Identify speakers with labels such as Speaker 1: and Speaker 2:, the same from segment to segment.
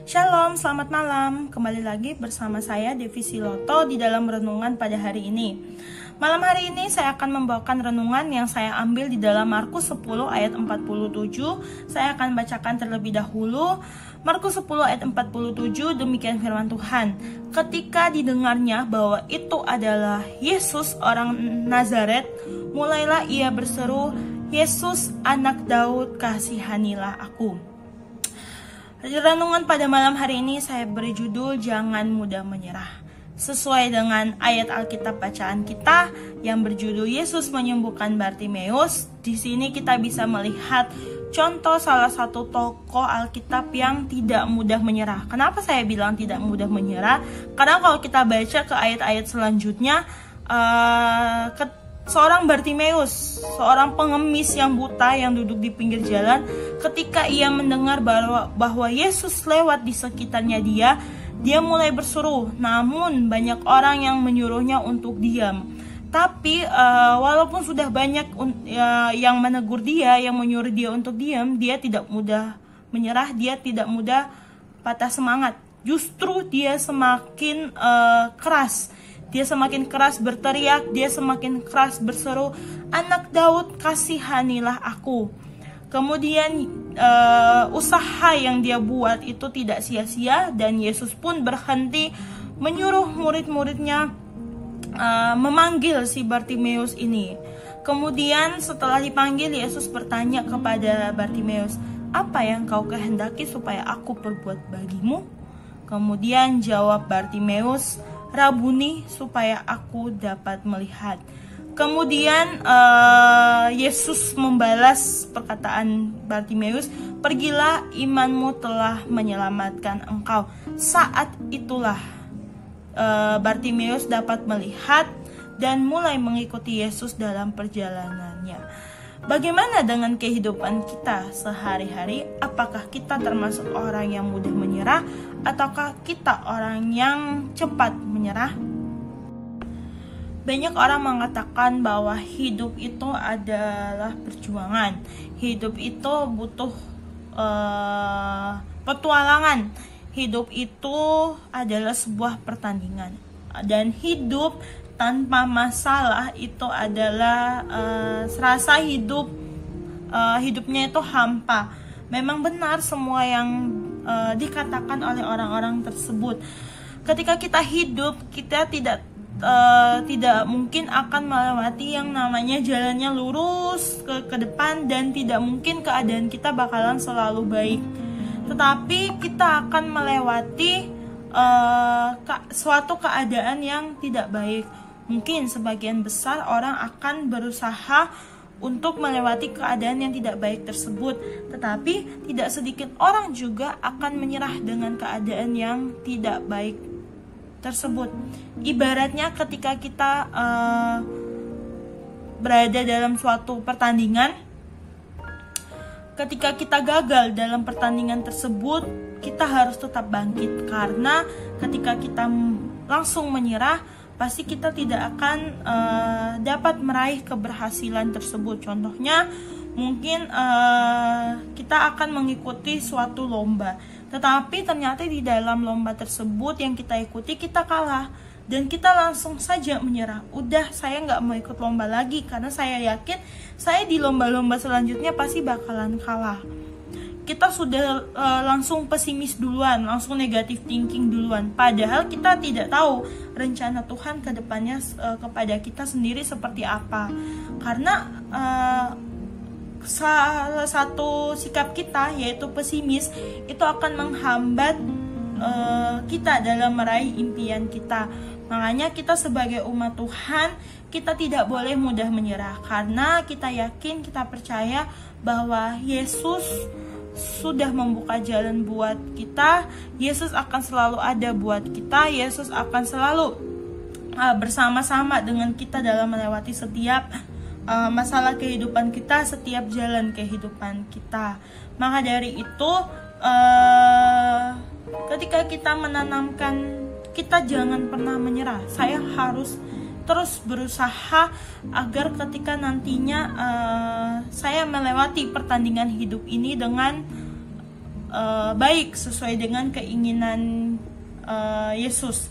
Speaker 1: Shalom, selamat malam. Kembali lagi bersama saya Devi Siloto di dalam renungan pada hari ini. Malam hari ini saya akan membawakan renungan yang saya ambil di dalam Markus 10 ayat 47. Saya akan bacakan terlebih dahulu. Markus 10 ayat 47, demikian firman Tuhan. Ketika didengarnya bahwa itu adalah Yesus orang Nazaret, mulailah ia berseru, "Yesus anak Daud, kasihanilah aku." Renungan pada malam hari ini saya beri judul Jangan Mudah Menyerah. Sesuai dengan ayat Alkitab bacaan kita yang berjudul Yesus menyembuhkan Bartimeus, di sini kita bisa melihat contoh salah satu tokoh Alkitab yang tidak mudah menyerah. Kenapa saya bilang tidak mudah menyerah? Karena kalau kita baca ke ayat-ayat selanjutnya, seorang Bartimeus, seorang pengemis yang buta yang duduk di pinggir jalan, ketika ia mendengar bahwa Yesus lewat di sekitarnya dia mulai berseru. Namun banyak orang yang menyuruhnya untuk diam. Tapi walaupun sudah banyak yang menegur dia, yang menyuruh dia untuk diam, dia tidak mudah menyerah, dia tidak mudah patah semangat. Justru dia semakin keras. Dia semakin keras berteriak, dia semakin keras berseru, "Anak Daud, kasihanilah aku." Kemudian usaha yang dia buat itu tidak sia-sia, dan Yesus pun berhenti menyuruh murid-muridnya memanggil si Bartimeus ini. Kemudian setelah dipanggil, Yesus bertanya kepada Bartimeus, "Apa yang kau kehendaki supaya aku perbuat bagimu?" Kemudian jawab Bartimeus, "Rabuni, supaya aku dapat melihat." Kemudian Yesus membalas perkataan Bartimeus, "Pergilah, imanmu telah menyelamatkan engkau." Saat itulah Bartimeus dapat melihat dan mulai mengikuti Yesus dalam perjalanannya. Bagaimana dengan kehidupan kita sehari-hari? Apakah kita termasuk orang yang mudah menyerah, ataukah kita orang yang cepat menyerah? Banyak orang mengatakan bahwa hidup itu adalah perjuangan. Hidup itu butuh petualangan. Hidup itu adalah sebuah pertandingan. Dan hidup tanpa masalah itu adalah serasa hidupnya itu hampa. Memang benar semua yang dikatakan oleh orang-orang tersebut. Ketika kita hidup, kita tidak mungkin akan melewati yang namanya jalannya lurus ke depan, dan tidak mungkin keadaan kita bakalan selalu baik. Tetapi kita akan melewati suatu keadaan yang tidak baik. Mungkin sebagian besar orang akan berusaha untuk melewati keadaan yang tidak baik tersebut, tetapi tidak sedikit orang juga akan menyerah dengan keadaan yang tidak baik tersebut. Ibaratnya ketika kita berada dalam suatu pertandingan, ketika kita gagal dalam pertandingan tersebut, kita harus tetap bangkit, karena ketika kita langsung menyerah, pasti kita tidak akan dapat meraih keberhasilan tersebut. Contohnya, mungkin kita akan mengikuti suatu lomba, tetapi ternyata di dalam lomba tersebut yang kita ikuti, kita kalah, dan kita langsung saja menyerah. Udah, saya nggak mau ikut lomba lagi, karena saya yakin saya di lomba-lomba selanjutnya pasti bakalan kalah. Kita sudah langsung pesimis duluan, langsung negative thinking duluan. Padahal kita tidak tahu rencana Tuhan ke depannya kepada kita sendiri seperti apa. Karena salah satu sikap kita, yaitu pesimis, itu akan menghambat kita dalam meraih impian kita. Makanya kita sebagai umat Tuhan, kita tidak boleh mudah menyerah, karena kita yakin, kita percaya bahwa Yesus sudah membuka jalan buat kita. Yesus akan selalu ada buat kita. Yesus akan selalu bersama-sama dengan kita dalam melewati setiap masalah kehidupan kita, setiap jalan kehidupan kita. Maka dari itu, ketika kita menanamkan, kita jangan pernah menyerah. Saya harus terus berusaha agar ketika nantinya saya melewati pertandingan hidup ini dengan baik sesuai dengan keinginan Yesus.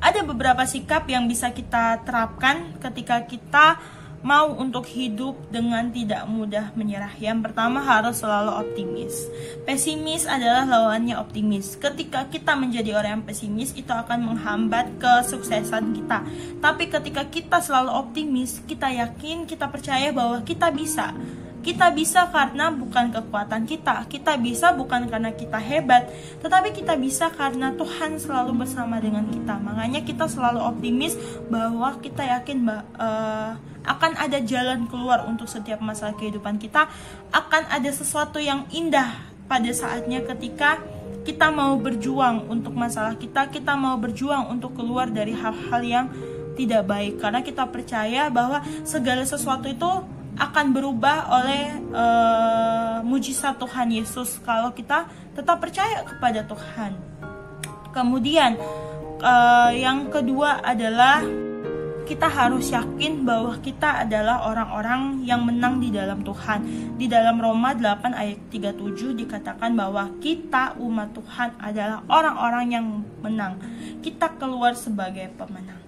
Speaker 1: Ada beberapa sikap yang bisa kita terapkan ketika kita mau untuk hidup dengan tidak mudah menyerah. Yang pertama, harus selalu optimis. Pesimis adalah lawannya optimis. Ketika kita menjadi orang yang pesimis, itu akan menghambat kesuksesan kita. Tapi ketika kita selalu optimis, kita yakin, kita percaya bahwa kita bisa. Kita bisa karena bukan kekuatan kita. Kita bisa bukan karena kita hebat, tetapi kita bisa karena Tuhan selalu bersama dengan kita. Makanya kita selalu optimis bahwa kita yakin akan ada jalan keluar untuk setiap masalah kehidupan kita. Akan ada sesuatu yang indah pada saatnya ketika kita mau berjuang untuk masalah kita. Kita mau berjuang untuk keluar dari hal-hal yang tidak baik. Karena kita percaya bahwa segala sesuatu itu akan berubah oleh mujizat Tuhan Yesus kalau kita tetap percaya kepada Tuhan. Kemudian yang kedua adalah kita harus yakin bahwa kita adalah orang-orang yang menang di dalam Tuhan. Di dalam Roma 8 ayat 37 dikatakan bahwa kita umat Tuhan adalah orang-orang yang menang. Kita keluar sebagai pemenang.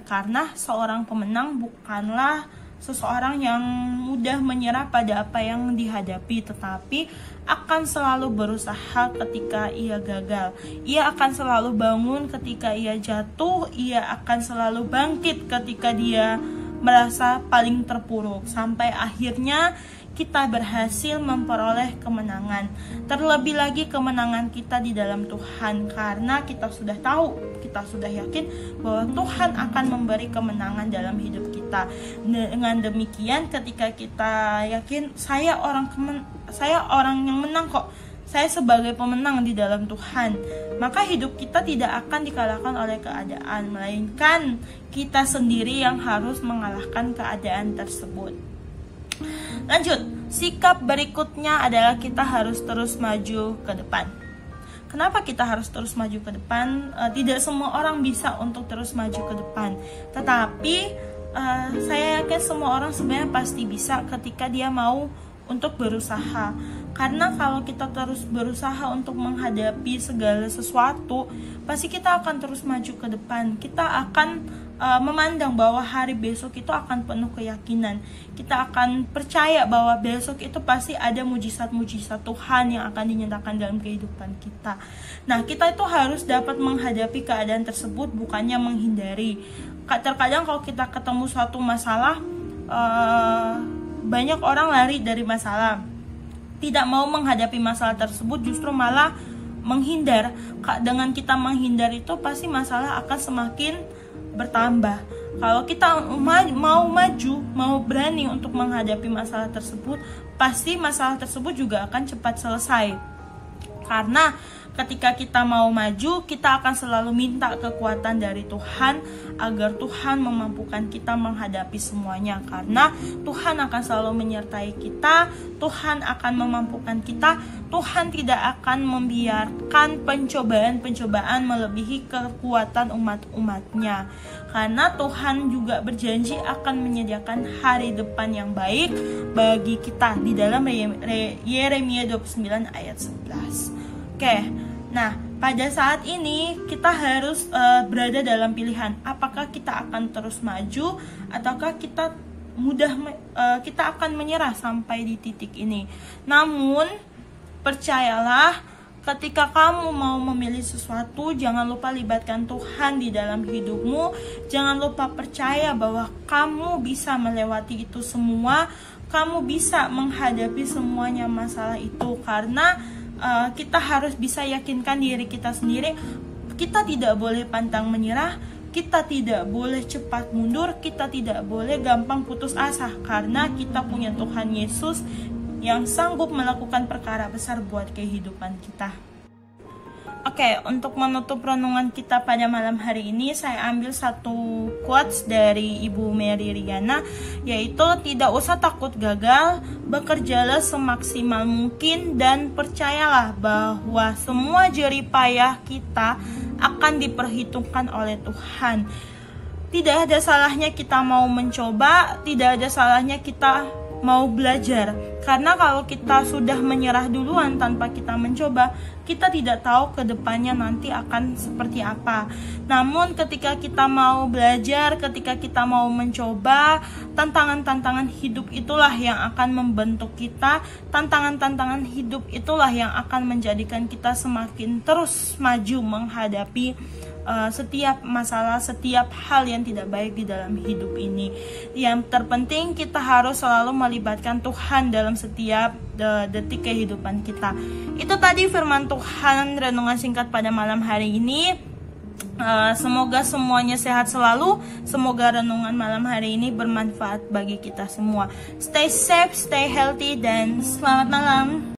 Speaker 1: Karena seorang pemenang bukanlah seseorang yang mudah menyerah pada apa yang dihadapi, tetapi akan selalu berusaha ketika ia gagal. Ia akan selalu bangun ketika ia jatuh. Ia akan selalu bangkit ketika dia merasa paling terpuruk, sampai akhirnya kita berhasil memperoleh kemenangan. Terlebih lagi kemenangan kita di dalam Tuhan, karena kita sudah tahu, kita sudah yakin bahwa Tuhan akan memberi kemenangan dalam hidup kita. Dengan demikian, ketika kita yakin saya orang yang menang kok, saya sebagai pemenang di dalam Tuhan, maka hidup kita tidak akan dikalahkan oleh keadaan, melainkan kita sendiri yang harus mengalahkan keadaan tersebut. Lanjut, sikap berikutnya adalah kita harus terus maju ke depan. Kenapa kita harus terus maju ke depan? Tidak semua orang bisa untuk terus maju ke depan, tetapi saya yakin semua orang sebenarnya pasti bisa ketika dia mau untuk berusaha. Karena kalau kita terus berusaha untuk menghadapi segala sesuatu, pasti kita akan terus maju ke depan. Kita akan memandang bahwa hari besok itu akan penuh keyakinan. Kita akan percaya bahwa besok itu pasti ada mujizat-mujizat Tuhan yang akan dinyatakan dalam kehidupan kita. Nah, kita itu harus dapat menghadapi keadaan tersebut, bukannya menghindari. Terkadang kalau kita ketemu suatu masalah, banyak orang lari dari masalah, tidak mau menghadapi masalah tersebut, justru malah menghindar. Dengan kita menghindar itu pasti masalah akan semakin bertambah. Kalau kita mau maju, mau berani untuk menghadapi masalah tersebut, pasti masalah tersebut juga akan cepat selesai. Karena ketika kita mau maju, kita akan selalu minta kekuatan dari Tuhan agar Tuhan memampukan kita menghadapi semuanya. Karena Tuhan akan selalu menyertai kita, Tuhan akan memampukan kita, Tuhan tidak akan membiarkan pencobaan-pencobaan melebihi kekuatan umat-umatnya. Karena Tuhan juga berjanji akan menyediakan hari depan yang baik bagi kita di dalam Yeremia 29 ayat 11. Oke, nah pada saat ini kita harus berada dalam pilihan, apakah kita akan terus maju ataukah kita akan menyerah sampai di titik ini. Namun percayalah, ketika kamu mau memilih sesuatu, jangan lupa libatkan Tuhan di dalam hidupmu. Jangan lupa percaya bahwa kamu bisa melewati itu semua, kamu bisa menghadapi semuanya masalah itu. Karena kita harus bisa yakinkan diri kita sendiri. Kita tidak boleh pantang menyerah, kita tidak boleh cepat mundur, kita tidak boleh gampang putus asa, karena kita punya Tuhan Yesus yang sanggup melakukan perkara besar buat kehidupan kita. Oke, untuk menutup renungan kita pada malam hari ini, saya ambil satu quotes dari Ibu Mary Riana, yaitu tidak usah takut gagal, bekerjalah semaksimal mungkin, dan percayalah bahwa semua jerih payah kita akan diperhitungkan oleh Tuhan. Tidak ada salahnya kita mau mencoba, tidak ada salahnya kita mau belajar, Karena kalau kita sudah menyerah duluan tanpa kita mencoba, kita tidak tahu ke depannya nanti akan seperti apa. Namun ketika kita mau belajar, ketika kita mau mencoba, tantangan-tantangan hidup itulah yang akan membentuk kita. Tantangan-tantangan hidup itulah yang akan menjadikan kita semakin terus maju menghadapi setiap masalah, setiap hal yang tidak baik di dalam hidup ini. Yang terpenting kita harus selalu melibatkan Tuhan dalam setiap detik kehidupan kita. Itu tadi firman Tuhan renungan singkat pada malam hari ini. Semoga semuanya sehat selalu. Semoga renungan malam hari ini bermanfaat bagi kita semua. Stay safe, stay healthy, dan selamat malam.